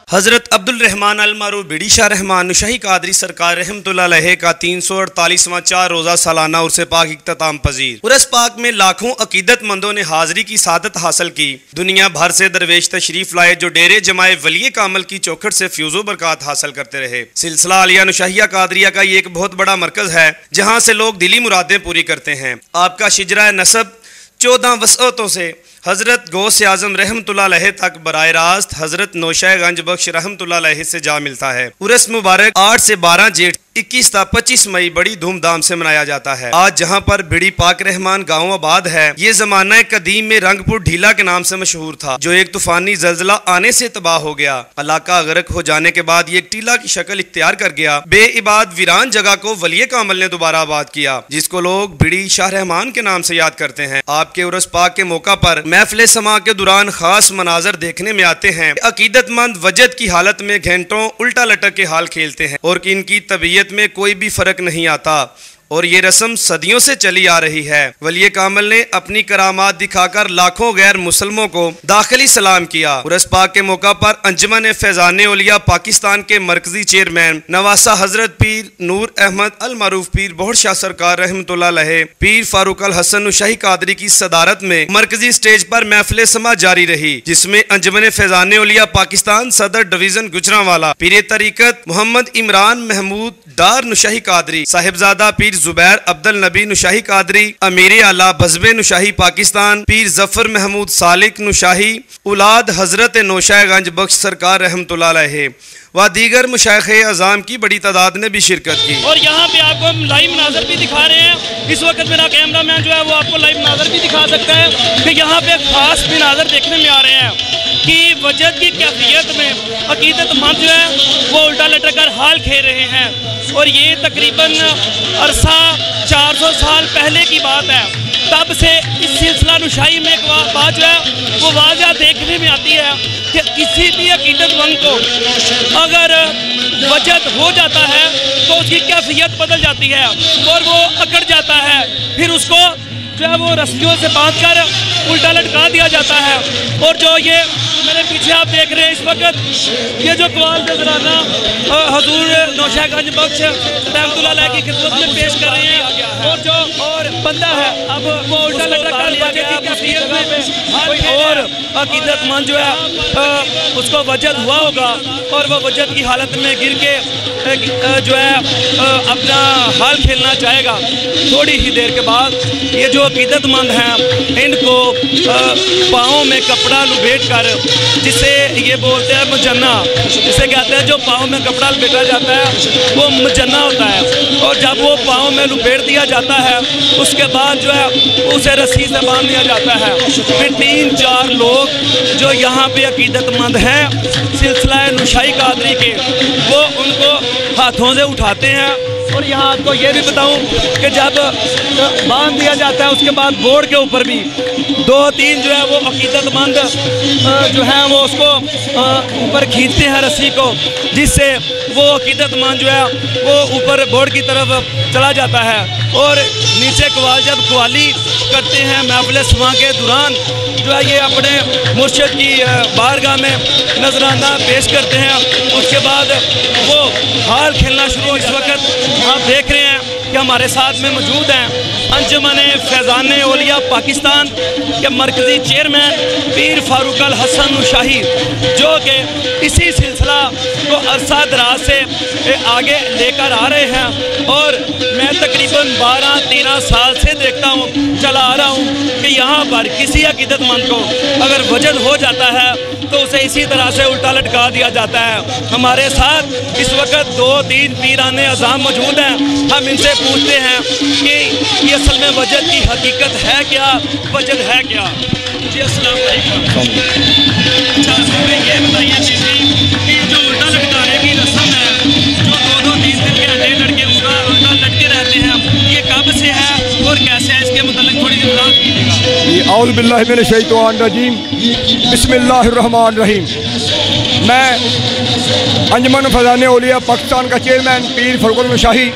حضرت عبدالرحمن المعروف بیڑی شاہ رحمان نشاہی قادری سرکار رحمت اللہ علیہ کا 348واں 4 روزہ سالانہ عرس پاک اختتام پذیر عرس پاک میں لاکھوں عقیدت مندوں نے حاضری کی سعادت حاصل کی۔ دنیا بھر سے درویش تشریف لائے جو ڈیرے جمائے ولی کامل کی چوکھٹ سے فیوز و برکات حاصل کرتے رہے۔ سلسلہ عالیہ نشاہیہ قادریہ کا یہ ایک بہت بڑا مرکز ہے جہاں سے لوگ دلی مرادیں پوری کرتے ہیں۔ آپ کا شجرہ نسب 14 وسعتوں سے حضرت غوث اعظم رحمت اللہ علیہ تک براہ راست حضرت نوشہ گنج بخش رحمت اللہ علیہ سے جا ملتا ہے۔ عرس مبارک 8 سے 12 جیٹھ 21 تا 25 مئی بڑی دھوم دھام سے منایا جاتا ہے۔ آج جہاں پر بیڑی پاک رحمان گاؤں آباد ہے، یہ زمانہ قدیم میں رنگ پور ڈھیلا کے نام سے مشہور تھا، جو ایک طوفانی زلزلہ آنے سے تباہ ہو گیا۔ علاقہ غرق ہو جانے کے بعد یہ ایک ٹیلہ کی شکل اختیار کر گیا۔ بے عباد ویران جگہ کو ولی کامل نے دوبارہ آباد کیا، جس کو لوگ بیڑی شاہ رحمان کے نام سے یاد کرتے ہیں۔ آپ کے عرس پاک کے موقع پر محفل سما کے دوران خاص مناظر دیکھنے میں آتے ہیں۔ عقیدت مند وجد کی حالت میں گھنٹوں الٹا لٹک کے حال کھیلتے ہیں اور ان کی طبیعت میں کوئی بھی فرق نہیں آتا، اور یہ رسم صدیوں سے چلی آ رہی ہے۔ ولی کامل نے اپنی کرامات دکھا کر لاکھوں غیر مسلموں کو داخلی سلام کیا۔ عرس پاک کے موقع پر انجمن فیضان اولیاء پاکستان کے مرکزی چیئرمین نواسہ حضرت پیر نور احمد المعروف پیر بہڑ شاہ سرکار رحمت اللہ علیہ پیر فاروق الحسن نشاہی قادری کی صدارت میں مرکزی سٹیج پر محفل سما جاری رہی، جس میں انجمن فیضان اولیاء پاکستان صدر ڈویژن گجرانوالا پیر طریقت محمد عمران محمود ڈار نشاہی قادری، صاحبزادہ پیر زبیر عبد النبی نشاہی قادری، امیر اعلیٰ بزم نشاہی پاکستان پیر ظفر محمود سالک نشاہی اولاد حضرت نوشہ گنج بخش سرکار رحمت اللہ علیہ و دیگر مشائخ اعظام کی بڑی تعداد نے بھی شرکت کی۔ اور یہاں پہ آپ کو ہم لائیو مناظر بھی دکھا رہے ہیں۔ اس وقت میرا کیمرہ مین جو ہے وہ آپ کو لائیو مناظر بھی دکھا سکتا ہے کہ یہاں پہ خاص مناظر دیکھنے میں آ رہے ہیں کہ وجد کی کیفیت میں عقیدت مند جو ہے وہ الٹا لٹک کر حال کھیل رہے ہیں، اور یہ تقریباً عرصہ 400 سال پہلے کی بات ہے۔ تب سے اس سلسلہ نشائی میں ایک بات جو ہے وہ واضح دیکھنے میں آتی ہے کہ کسی بھی عقیدت مند کو اگر وجد ہو جاتا ہے تو اس کی کیفیت بدل جاتی ہے اور وہ اکڑ جاتا ہے، پھر اس کو جو ہے وہ رسیوں سے باندھ کر الٹا لٹکا دیا جاتا ہے۔ اور جو یہ میرے پیچھے آپ دیکھ رہے ہیں اس وقت یہ جو قوال نذرانہ حضور نوشہ گنج بخش رحمت اللہ علیہ کی خدمت میں پیش کر رہے ہیں، اور بندہ ہے اب وہ الٹا لٹک کر وجد کی کیفیت میں اور عقیدت مند جو ہے اس کو وجد ہوا ہوگا اور وہ وجد کی حالت میں گر کے جو ہے اپنا حال کھیلنا چاہے گا۔ تھوڑی ہی دیر کے بعد یہ جو عقیدت مند ہیں ان کو پاؤں میں کپڑا لپیٹ کر، جسے یہ بولتے ہیں مجنہ، جسے کہتے ہیں جو پاؤں میں کپڑا لپیٹا جاتا ہے وہ مجنہ ہوتا ہے، اور جب وہ پاؤں میں لپیٹ دیا جاتا ہے اس کے بعد جو ہے اسے رسی سے باندھ دیا جاتا ہے۔ پھر 3-4 لوگ جو یہاں پہ عقیدت مند ہیں سلسلہ نشائی قادری کے، وہ ان کو ہاتھوں سے اٹھاتے ہیں۔ اور یہاں آپ کو یہ بھی بتاؤں کہ جب باندھ دیا جاتا ہے اس کے بعد بورڈ کے اوپر بھی 2-3 جو ہے وہ عقیدت مند جو ہیں وہ اس کو اوپر کھینچتے ہیں رسی کو، جس سے وہ عقیدت مند جو ہے وہ اوپر بورڈ کی طرف چلا جاتا ہے، اور نیچے جب قوالی کرتے ہیں محفل سما کے دوران جو ہے یہ اپنے مرشد کی بارگاہ میں نذرانہ پیش کرتے ہیں۔ اس کے بعد وہ حال کھیلنا شروع۔ اس وقت آپ دیکھ رہے ہیں کہ ہمارے ساتھ میں موجود ہیں انجمن فیضان اولیاء پاکستان کے مرکزی چیئرمین پیر فاروق الحسن نشاہی، جو کہ اسی سلسلہ کو عرصہ دراز سے آگے لے کر آ رہے ہیں، اور میں تقریباً 12-13 سال سے دیکھتا ہوں چلا آ رہا ہوں کہ یہاں پر کسی عقیدت مند کو اگر وجد ہو جاتا ہے تو اسے اسی طرح سے الٹا لٹکا دیا جاتا ہے۔ ہمارے ساتھ اس وقت 2-3 پیران اعظام موجود ہیں، ہم ان سے پوچھتے ہیں کہ یہ اصل میں وجد کی حقیقت ہے کیا، وجد ہے کیا؟ جی السلام علیکم۔ اچھا ہمیں یہ بتائیے کہ جو الٹا لٹکانے کی رسم ہے جو 2-3 دن کے انڈے لڑکے الٹا لٹکے رہتے ہیں، یہ کب سے ہے اور کیسے ہے، اس کے متعلق تھوڑی سی وضاحت کیجیے گا۔ اعوذ باللہ من الشیطان الرجیم، بسم اللہ الرحمن الرحیم۔ میں انجمن فیضان اولیاء پاکستان کا چیئرمین پیر فاروق نشاہی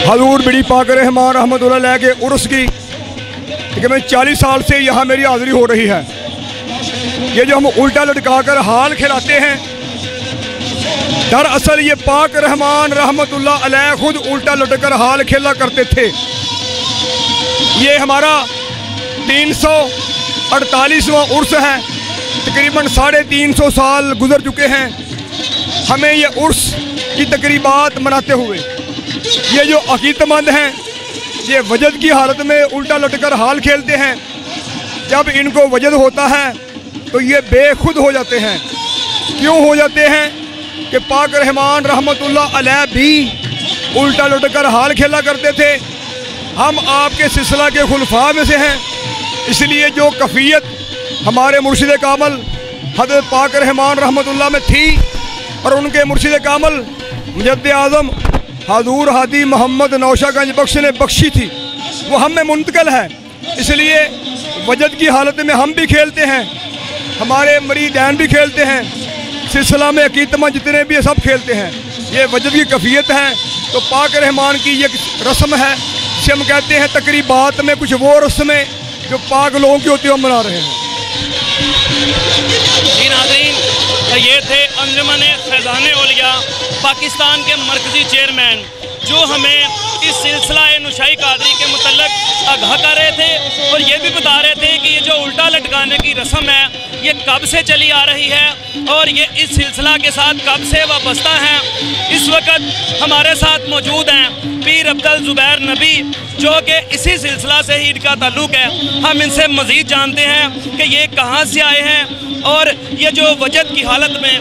حضور بیڑی پاک رحمان رحمت اللہ علیہ کے عرس کی تقریباً 40 سال سے یہاں میری حاضری ہو رہی ہے۔ یہ جو ہم الٹا لٹکا کر حال کھلاتے ہیں، دراصل یہ پاک رحمان رحمت اللہ علیہ خود الٹا لٹک کر حال کھیلا کرتے تھے۔ یہ ہمارا 348واں عرس ہے، تقریباً 350 سال گزر چکے ہیں ہمیں یہ عرس کی تقریبات مناتے ہوئے۔ یہ جو عقیدت مند ہیں یہ وجد کی حالت میں الٹا لٹ کر حال کھیلتے ہیں، جب ان کو وجد ہوتا ہے تو یہ بے خود ہو جاتے ہیں۔ کیوں ہو جاتے ہیں؟ کہ پاک رحمان رحمت اللہ علیہ بھی الٹا لٹ کر حال کھیلا کرتے تھے، ہم آپ کے سلسلہ کے خلفاء میں سے ہیں، اس لیے جو کفیت ہمارے مرشد کامل حضرت پاک رحمان رحمت اللہ میں تھی اور ان کے مرشد کامل مجد اعظم حضور ہادی محمد نوشہ گنج بخش نے بخشی تھی، وہ ہم میں منتقل ہے۔ اس لیے وجد کی حالت میں ہم بھی کھیلتے ہیں، ہمارے مریدین بھی کھیلتے ہیں، سلسلہ میں عقیدتمند جتنے بھی سب کھیلتے ہیں۔ یہ وجد کی کفیت ہے، تو پاک رحمان کی یہ رسم ہے جسے ہم کہتے ہیں تقریبات میں کچھ وہ رسمیں جو پاک لوگوں کی ہوتی ہیں ہم منا رہے ہیں۔ جی ناظرین، یہ تھے انجمن فیضان اولیاء پاکستان کے مرکزی چیئرمین، جو ہمیں اس سلسلہ نشائی قادری کے متعلق آگاہ کر رہے تھے اور یہ بھی بتا رہے تھے کہ یہ جو الٹا لٹکانے کی رسم ہے یہ کب سے چلی آ رہی ہے اور یہ اس سلسلہ کے ساتھ کب سے وابستہ ہیں۔ اس وقت ہمارے ساتھ موجود ہیں پیر عبدالزبیر نبی، جو کہ اسی سلسلہ سے ہی ان کا تعلق ہے۔ ہم ان سے مزید جانتے ہیں کہ یہ کہاں سے آئے ہیں اور یہ جو وجد کی حالت میں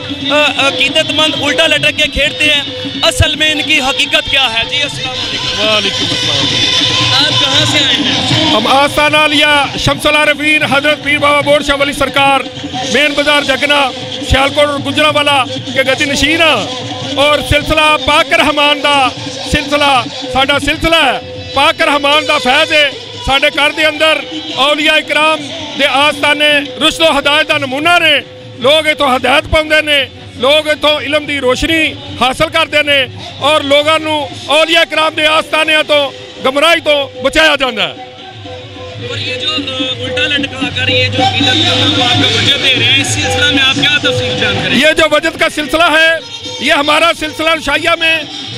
عقیدت مند الٹا لٹک کے کھیلتے ہیں، اصل میں ان کی حقیقت کیا ہے؟ جی السلام علیکم۔ وعلیکم السلام۔ آپ کہاں سے آئے ہیں؟ ہم آستانہ عالیہ شمس العارفین حضرت پیر بابا بور شاہ ولی سرکار مین بازار جگنا سیالکوٹ اور گجرانوالہ کے گدی نشین اور سلسلہ پاک رحمان دا سلسلہ ساڈا سلسلہ ہے، پاک رحمان دا فیض ہے ساڈے گھر دے اندر۔ اولیاء اکرام دے آستانے رشد و ہدایت دا نمونہ نے، لوگ اتوں ہدایت پاؤندے نے، لوگ اتوں علم دی روشنی حاصل کرتے ہیں اور لوگوں اولیاء اکرام دے آستانے تو گمراہی تو بچایا جاتا ہے۔ اور یہ جو الٹا لٹکا کر یہ جو عقیدت کو آپ کا وجد دے رہے ہیں، اس سلسلہ میں آپ کیا تفصیل بیان کریں؟ یہ جو وجد کا سلسلہ ہے یہ ہمارا سلسلہ نشائیہ میں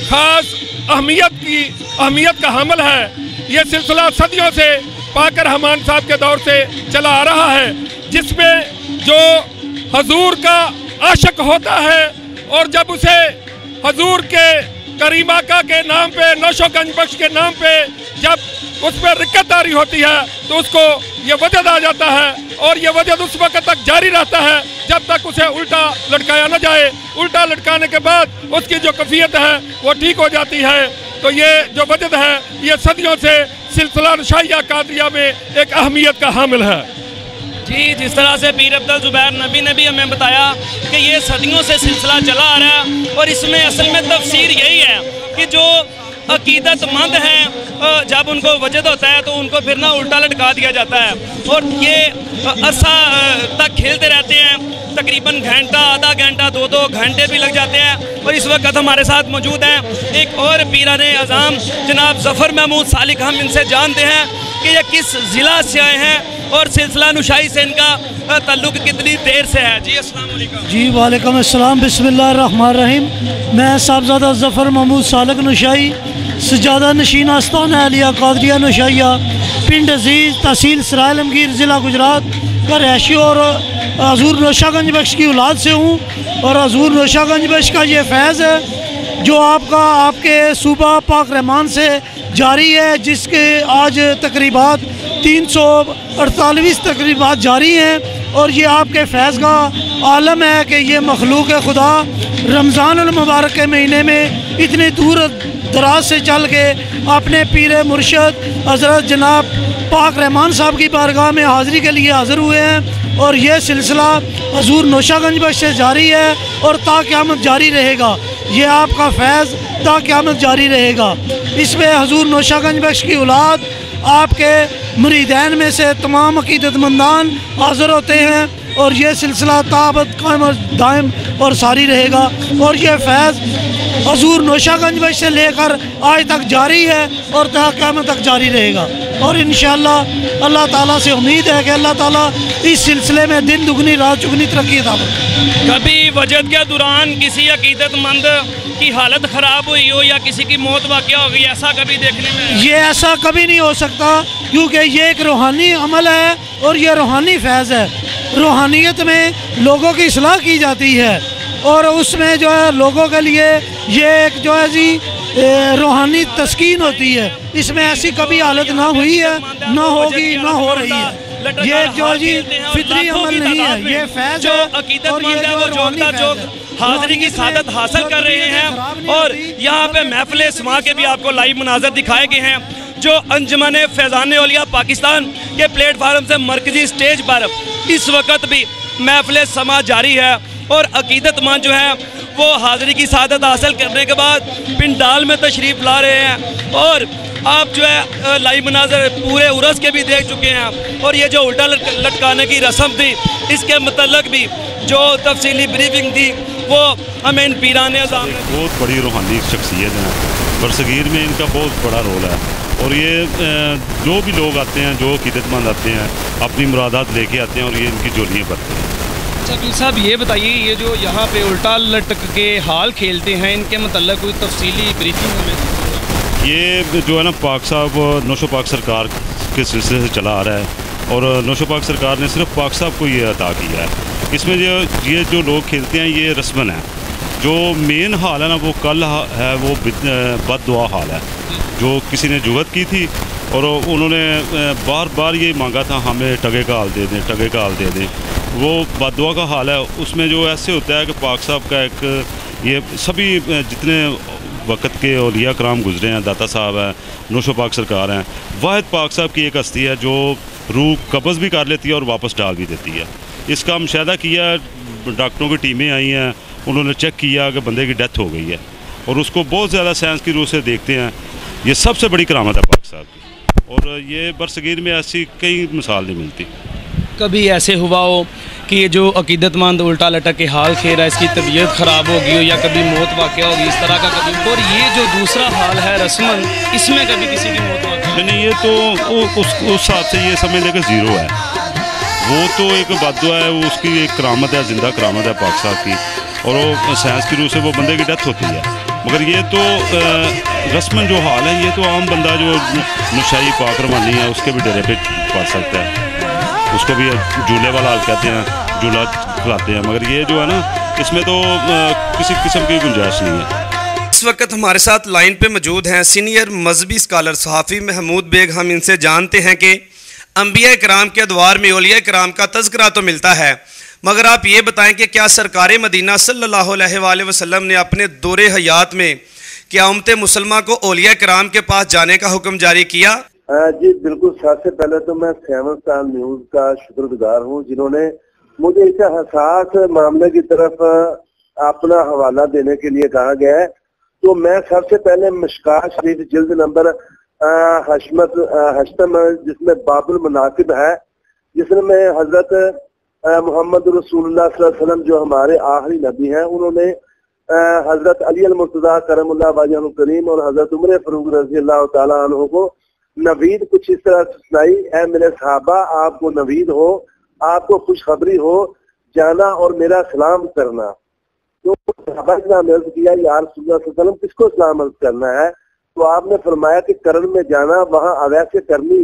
خاص اہمیت کا حامل ہے۔ یہ سلسلہ صدیوں سے پاک رحمان صاحب کے دور سے چلا آ رہا ہے، جس میں جو حضور کا عاشق ہوتا ہے اور جب اسے حضور کے کریم آقا کے نام پہ، نوشہ گنج بخش کے نام پہ جب اس پہ رکت داری ہوتی ہے تو اس کو یہ وجد آ جاتا ہے اور یہ وجد اس وقت تک جاری رہتا ہے جب تک اسے الٹا لٹکایا نہ جائے۔ الٹا لٹکانے کے بعد اس کی جو کیفیت ہے وہ ٹھیک ہو جاتی ہے۔ تو یہ جو وجد ہے یہ صدیوں سے سلسلہ نشائیہ قادریہ میں ایک اہمیت کا حامل ہے۔ جی، جس طرح سے پیر عبدالزبیر نبی نے بھی ہمیں بتایا کہ یہ صدیوں سے سلسلہ چلا آ رہا ہے اور اس میں اصل میں تفسیر یہی ہے کہ جو عقیدت مند ہیں جب ان کو وجد ہوتا ہے تو ان کو پھر نہ الٹا لٹکا دیا جاتا ہے اور یہ عرصہ تک کھیلتے رہتے ہیں، تقریباً گھنٹہ، آدھا گھنٹہ، دو گھنٹے بھی لگ جاتے ہیں۔ اور اس وقت ہمارے ساتھ موجود ہیں ایک اور پیران اعظم جناب ظفر محمود سالک، ہم ان سے جانتے ہیں کہ یہ کس ضلع سے آئے ہیں اور سلسلہ نشائی سے ان کا تعلق کتنی دیر سے ہے؟ جی السلام علیکم۔ جی وعلیکم السلام، بسم اللہ الرحمن الرحیم۔ میں صاحبزادہ ظفر محمود سالک نشائی، سجادہ نشین آستانہ عالیہ قادریہ نشائیہ، پنڈ عزیز، تحصیل سرائے عالمگیر، ضلع گجرات کا رہائشی اور حضور نوشہ گنج بخش کی اولاد سے ہوں۔ اور حضور نوشہ گنج بخش کا یہ فیض ہے جو آپ کے صوبہ پاک رحمان سے جاری ہے، جس کے آج تقریبات 348 تقریبات جاری ہیں اور یہ آپ کے فیض کا عالم ہے کہ یہ مخلوق خدا رمضان المبارک کے مہینے میں اتنی دور دراز سے چل کے اپنے پیر مرشد حضرت جناب پاک رحمان صاحب کی بارگاہ میں حاضری کے لیے حاضر ہوئے ہیں اور یہ سلسلہ حضور نوشہ گنج بخش سے جاری ہے اور تا قیامت جاری رہے گا۔ یہ آپ کا فیض تا قیامت جاری رہے گا۔ اس میں حضور نوشہ گنج بخش کی اولاد، آپ کے مریدین میں سے تمام عقیدت مندان حاضر ہوتے ہیں اور یہ سلسلہ تا ابد قائم دائم اور ساری رہے گا، اور یہ فیض حضور نوشہ گنج میں سے لے کر آج تک جاری ہے اور تا قیامت تک جاری رہے گا، اور انشاءاللہ اللہ تعالیٰ سے امید ہے کہ اللہ تعالیٰ اس سلسلے میں دن دگنی رات چگنی ترقی عطا فرمائے۔ کبھی وجد کے دوران کسی عقیدت مند کی حالت خراب ہوئی ہو یا کسی کی موت واقع ہو گئی، ایسا کبھی دیکھنے میں؟ یہ ایسا کبھی نہیں ہو سکتا، کیونکہ یہ ایک روحانی عمل ہے اور یہ روحانی فیض ہے۔ روحانیت میں لوگوں کی اصلاح کی جاتی ہے، اور اس میں جو ہے لوگوں کے لیے یہ ایک جو ہے جی روحانی تسکین ہوتی ہے۔ اس میں ایسی کبھی حالت نہ ہوئی ہے، نہ ہوگی، نہ ہو رہی ہے۔ یہ جو جی فطری عمل نہیں ہے، یہ فیض ہے، اور یہ جو روحانی فیض ہے۔ حاضری کی سعادت حاصل کر رہے ہیں، اور یہاں پہ محفل سما کے بھی آپ کو لائیو مناظر دکھائے گئے ہیں، جو انجمن فیضان اولیاء پاکستان کے پلیٹ فارم سے مرکزی سٹیج پر اس وقت بھی محفل سما جاری ہے، اور عقیدت مند جو ہے وہ حاضری کی سعادت حاصل کرنے کے بعد پنڈال میں تشریف لا رہے ہیں، اور آپ جو ہے لائیو مناظر پورے عرس کے بھی دیکھ چکے ہیں، اور یہ جو الٹا لٹکانے کی رسم تھی اس کے متعلق بھی جو تفصیلی بریفنگ تھی وہ ہمیں ان پیران اعظام نے۔ بہت بڑی روحانی شخصیت ہیں، برصغیر میں ان کا بہت بڑا رول ہے، اور یہ جو بھی لوگ آتے ہیں، جو عقیدت مند آتے ہیں، اپنی مرادات لے کے آتے ہیں اور یہ ان کی جولیاں بھرتے ہیں۔ اچھا پیر صاحب یہ بتائیے، یہ جو یہاں پہ الٹا لٹک کے حال کھیلتے ہیں ان کے متعلق کوئی تفصیلی بریفنگ ہمیں؟ یہ جو ہے نا پاک صاحب نوشو پاک سرکار کے سلسلے سے چلا آ رہا ہے، اور نوشو پاک سرکار نے صرف پاک صاحب کو یہ عطا کیا ہے۔ اس میں یہ جو لوگ کھیلتے ہیں یہ رسمن ہے، جو مین حال ہے نا وہ کل ہے، وہ بد دعا حال ہے، جو کسی نے جرت کی تھی اور انہوں نے بار بار یہ مانگا تھا ہمیں ٹگے کا حال دے دیں، ٹگے کا حال دے دیں، وہ بد دعا کا حال ہے۔ اس میں جو ایسے ہوتا ہے کہ پاک صاحب کا ایک یہ سبھی جتنے وقت کے اولیاء کرام گزرے ہیں، داتا صاحب ہیں، نوشو پاک سرکار ہیں، واحد پاک صاحب کی ایک ہستی ہے جو روح قبض بھی کر لیتی ہے اور واپس ڈال بھی دیتی ہے۔ اس کا مشاہدہ کیا، ڈاکٹروں کی ٹیمیں آئی ہیں، انہوں نے چیک کیا کہ بندے کی ڈیتھ ہو گئی ہے، اور اس کو بہت زیادہ سائنس کی روح سے دیکھتے ہیں۔ یہ سب سے بڑی کرامت ہے پاک صاحب کی، اور یہ برصغیر میں ایسی کئی مثال نہیں ملتی۔ کبھی ایسے ہوا ہو کہ یہ جو عقیدت مند الٹا لٹک کے حال کھیل رہا ہے اس کی طبیعت خراب ہو گئی ہو یا کبھی موت واقع ہوگی اس طرح کا کبھی؟ اور یہ جو دوسرا حال ہے رسمن، اس میں کبھی کسی کی موت واقع؟ نہیں، یہ تو اس حساب سے یہ سمجھ لے کہ زیرو ہے، وہ تو ایک بد دعا ہے، وہ اس کی ایک کرامت ہے، زندہ کرامت ہے پاک صاحب کی، اور وہ سائنس کی روح سے وہ بندے کی ڈیتھ ہوتی ہے۔ مگر یہ تو رسمن جو حال ہے، یہ تو عام بندہ جو نشائی پاک روانی ہے اس کے بھی ڈیرے پہ پڑ سکتا ہے، اس کو بھی جھولے والا حال کہتے ہیں، جھولا کھلاتے ہیں، مگر یہ جو ہے نا اس میں تو کسی قسم کی گنجائش نہیں ہے۔ اس وقت ہمارے ساتھ لائن پہ موجود ہیں سینئر مذہبی اسکالر صحافی محمود بیگ۔ ہم ان سے جانتے ہیں کہ انبیاء کرام کے ادوار میں اولیاء کرام کا تذکرہ تو ملتا ہے، مگر آپ یہ بتائیں کہ کیا سرکار مدینہ صلی اللہ علیہ وآلہ وسلم نے اپنے دور حیات میں کیا امت مسلمہ کو اولیاء کرام کے پاس جانے کا حکم جاری کیا؟ جی بالکل، سب سے پہلے تو میں 7 سال نیوز کا شکر گزار ہوں جنہوں نے مجھے اس حساس معاملے کی طرف اپنا حوالہ دینے کے لیے کہا گیا ہے۔ تو میں سب سے پہلے مشکاۃ شریف جلد نمبر ہشتم جس میں باب المناقب ہے، جس میں حضرت محمد رسول اللہ صلی اللہ علیہ وسلم جو ہمارے آخری نبی ہیں، انہوں نے حضرت علی المرتضیٰ کرم اللہ وجہ الکریم اور حضرت عمر فاروق رضی اللہ تعالیٰ عنہ کو نوید کچھ اس طرح سنائی: اے میرے صحابہ، آپ کو نوید ہو، آپ کو خوشخبری ہو، جانا اور میرا سلام کرنا۔ تو صحابہ نے عرض کیا، یا رسول اللہ صلی اللہ علیہ وسلم کس کو سلام عرض کرنا ہے؟ تو آپ نے فرمایا کہ کرن میں جانا، وہاں اویس کرنی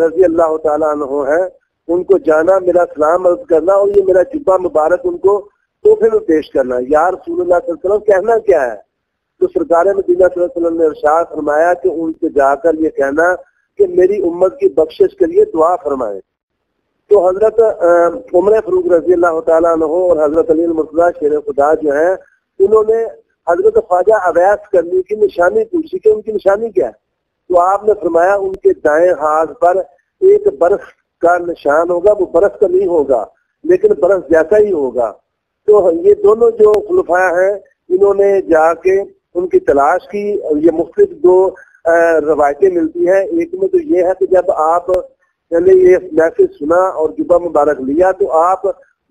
رضی اللہ تعالیٰ عنہ ہے، ان کو جانا، میرا سلام عرض کرنا، اور یہ میرا جبہ مبارک ان کو تحفے میں پیش کرنا۔ یا رسول اللہ صلی اللہ علیہ وسلم کہنا کیا ہے؟ تو سرکار مدینہ صلی اللہ علیہ وسلم نے ارشاد فرمایا کہ ان سے جا کر یہ کہنا کہ میری امت کی بخشش کے لیے دعا فرمائیں۔ تو حضرت عمر فاروق رضی اللہ تعالیٰ عنہ اور حضرت علی المرتضیٰ شیر خدا جو ہیں، انہوں نے حضرت خواجہ اویس کرنی کی نشانی پوچھی کہ ان کی نشانی کیا ہے؟ تو آپ نے فرمایا ان کے دائیں ہاتھ پر ایک برف کا نشان ہوگا، وہ برف کا نہیں ہوگا لیکن برف جیسا ہی ہوگا۔ تو یہ دونوں جو خلفاء ہیں انہوں نے جا کے ان کی تلاش کی۔ یہ مختلف 2 روایتیں ملتی ہیں، ایک میں تو یہ ہے کہ جب آپ نے یہ میسج سنا اور جبہ مبارک لیا تو آپ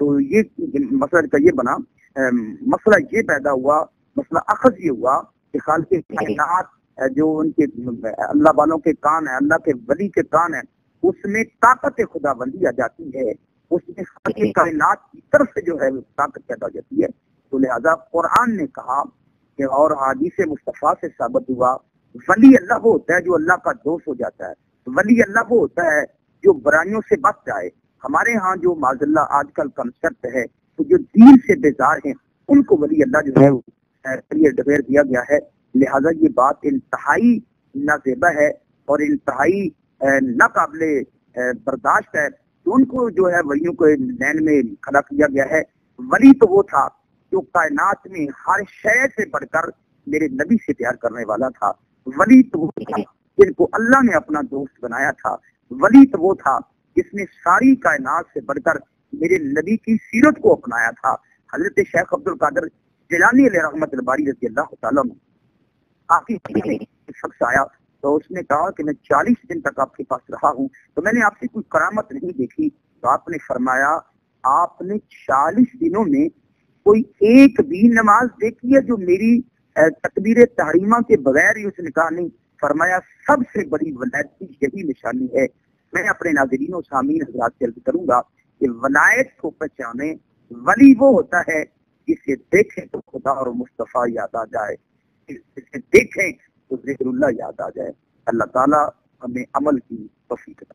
تو یہ مسئلہ کا یہ بنا، مسئلہ یہ پیدا ہوا، مسئلہ اخذ یہ ہوا کہ خالق کائنات جو ان کے اللہ والوں کے کان ہیں، اللہ کے ولی کے کان ہیں، اس میں طاقت خدا بندی آ جاتی ہے، اس میں خالق کائنات کی طرف سے جو ہے طاقت پیدا ہو جاتی ہے۔ تو لہذا قرآن نے کہا کہ، اور حدیث مصطفیٰ سے ثابت ہوا، ولی اللہ وہ ہوتا ہے جو اللہ کا دوست ہو جاتا ہے، ولی اللہ وہ ہوتا ہے جو برائیوں سے بچ جائے۔ ہمارے ہاں جو معاذ اللہ آج کل کنسپٹ ہے، تو جو دین سے بیزار ہیں ان کو ولی اللہ جو ہے ڈکلیئر دیا گیا ہے۔ لہذا یہ بات انتہائی نازیبہ ہے اور انتہائی ناقابل برداشت ہے کہ ان کو جو ہے ولیوں کو لین میں کھڑا کیا گیا ہے۔ ولی تو وہ تھا جو کائنات میں ہر شے سے بڑھ کر میرے نبی سے پیار کرنے والا تھا، ولی تو وہ تھا جن کو اللہ نے اپنا دوست بنایا تھا، ولی تو وہ تھا جس نے ساری کائنات سے بڑھ کر میرے نبی کی سیرت کو اپنایا تھا۔ حضرت شیخ عبد القادر جیلانی علیہ رحمت الباری رضی اللہ تعالیٰ عنہ آپ کی شخص آیا تو اس نے کہا کہ میں 40 دن تک آپ کے پاس رہا ہوں، تو میں نے آپ سے کوئی کرامت نہیں دیکھی۔ تو آپ نے فرمایا آپ نے 40 دنوں میں کوئی ایک بھی نماز دیکھی ہے جو میری تکبیر تحریمہ کے بغیر ہی؟ اس نے کہا نہیں۔ فرمایا سب سے بڑی ولایت کی یہی نشانی ہے۔ میں اپنے ناظرین و سامعین حضرات سے عرض کروں گا کہ ولایت کو پہچانے، ولی وہ ہوتا ہے جسے دیکھیں تو خدا اور مصطفیٰ یاد آ جائے، جسے دیکھیں تو ذکر اللہ یاد آ جائے۔ اللہ تعالیٰ ہمیں عمل کی توفیق دے۔